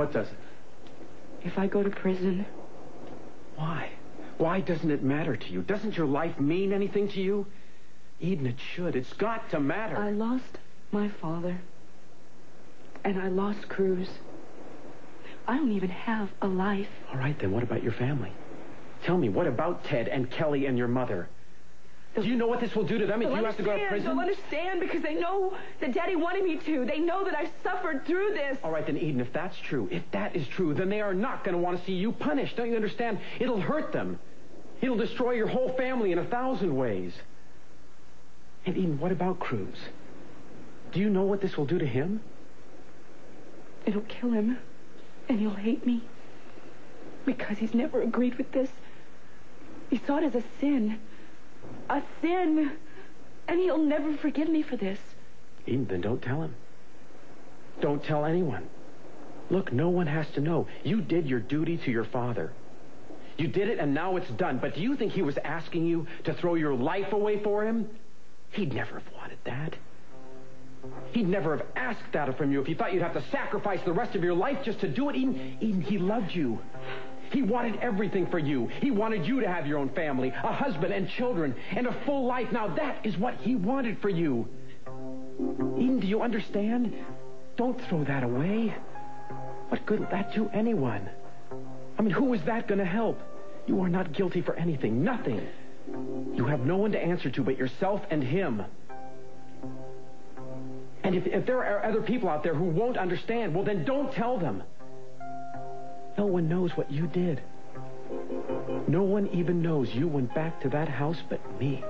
What doesn't? If I go to prison. Why? Why doesn't it matter to you? Doesn't your life mean anything to you? Eden, it should. It's got to matter. I lost my father. And I lost Cruz. I don't even have a life. All right, then what about your family? Tell me, what about Ted and Kelly and your mother? Do you know what this will do to them if you have to go to prison? They'll understand because they know that Daddy wanted me to. They know that I suffered through this. All right, then, Eden, if that's true, if that is true, then they are not going to want to see you punished. Don't you understand? It'll hurt them. It'll destroy your whole family in 1,000 ways. And Eden, what about Cruz? Do you know what this will do to him? It'll kill him. And he'll hate me. Because he's never agreed with this. He saw it as a sin. A sin. And he'll never forgive me for this. Eden, then don't tell him. Don't tell anyone. Look, no one has to know. You did your duty to your father. You did it, and now it's done. But do you think he was asking you to throw your life away for him? He'd never have wanted that. He'd never have asked that from you if he thought you'd have to sacrifice the rest of your life just to do it. Eden, he loved you. He wanted everything for you. He wanted you to have your own family, a husband and children, and a full life. Now that is what he wanted for you. Eden, do you understand? Don't throw that away. What good will that do anyone? I mean, who is that going to help? You are not guilty for anything, nothing. You have no one to answer to but yourself and him. And if there are other people out there who won't understand, well, then don't tell them. No one knows what you did. No one even knows you went back to that house but me.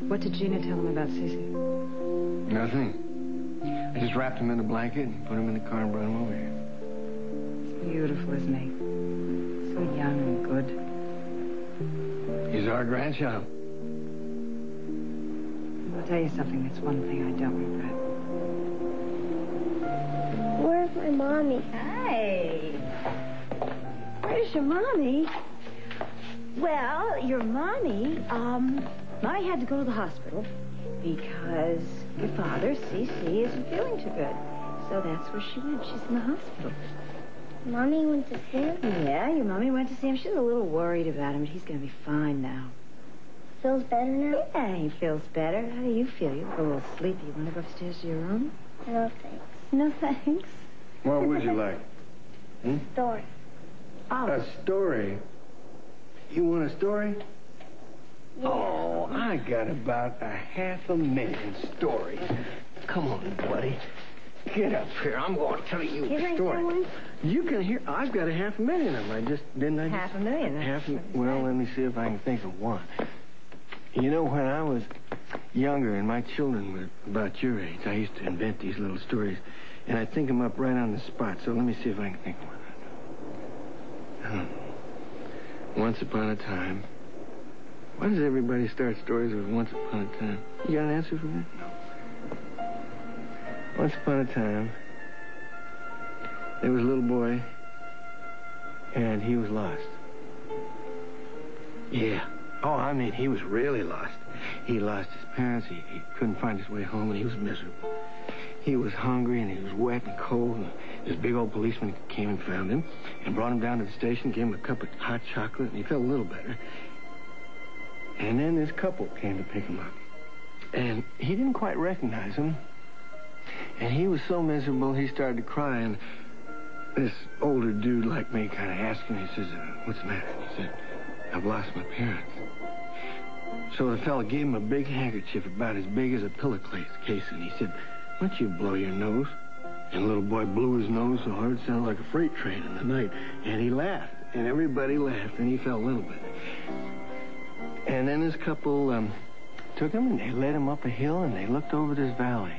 What did Gina tell him about Cece? Nothing. I just wrapped him in a blanket and put him in the car and brought him over here. It's beautiful, isn't he? So young and good. He's our grandchild. I'll tell you something. That's one thing I don't regret. Where's my mommy? Hey. Where's your mommy? Well, your mommy, Mommy had to go to the hospital because your father, C.C., isn't feeling too good. So that's where she went. She's in the hospital. Mommy went to see him? Yeah, your mommy went to see him. She's a little worried about him, but he's going to be fine now. Feels better now? Yeah, he feels better. How do you feel? You look a little sleepy. You want to go upstairs to your room? No, thanks. No, thanks. What would you like? Story. Oh. A story? You want a story? Yeah. Oh, I got about 500,000 stories. Come on, buddy. Get up here. I'm going to tell you Can I a story. say one? You can hear. I've got 500,000 of them. Didn't I? $500,000. Well, let me see if I can think of one. You know, when I was younger and my children were about your age, I used to invent these little stories, and I'd think them up right on the spot. So let me see if I can think of one. Once upon a time. Why does everybody start stories with once upon a time? You got an answer for that? No. Once upon a time, there was a little boy, and he was lost. Yeah. Oh, I mean, he was really lost. He lost his parents, he couldn't find his way home, and he was miserable. He was hungry, and he was wet and cold, and this big old policeman came and found him, and brought him down to the station, gave him a cup of hot chocolate, and he felt a little better. And then this couple came to pick him up. And he didn't quite recognize him. And he was so miserable, he started to cry, and this older dude like me kind of asked him, he says, what's the matter? He said, I've lost my parents. So the fella gave him a big handkerchief about as big as a pillowcase, and he said, why don't you blow your nose? And the little boy blew his nose so hard it sounded like a freight train in the night. And he laughed, and everybody laughed, and he felt a little better. And then this couple took him, and they led him up a hill, and they looked over this valley.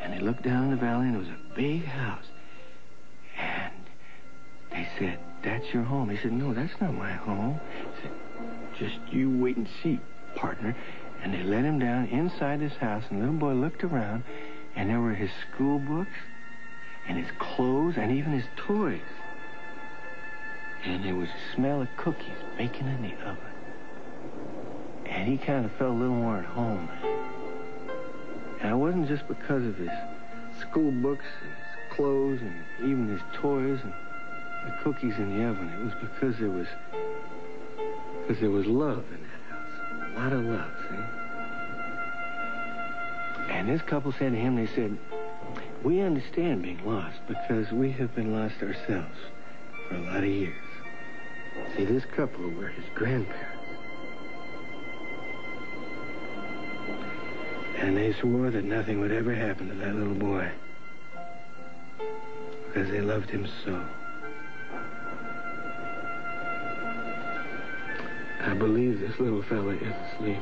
And they looked down in the valley, and it was a big house. And they said, that's your home. He said, no, that's not my home. He said, just you wait and see, partner. And they led him down inside this house, and the little boy looked around, and there were his school books, and his clothes, and even his toys. And there was a smell of cookies baking in the oven. And he kind of felt a little more at home. And it wasn't just because of his school books and his clothes and even his toys and the cookies in the oven. It was because there was love in that house. A lot of love, see? And this couple said to him, they said, we understand being lost because we have been lost ourselves for a lot of years. See, this couple were his grandparents. And they swore that nothing would ever happen to that little boy because they loved him so. I believe this little fella is asleep.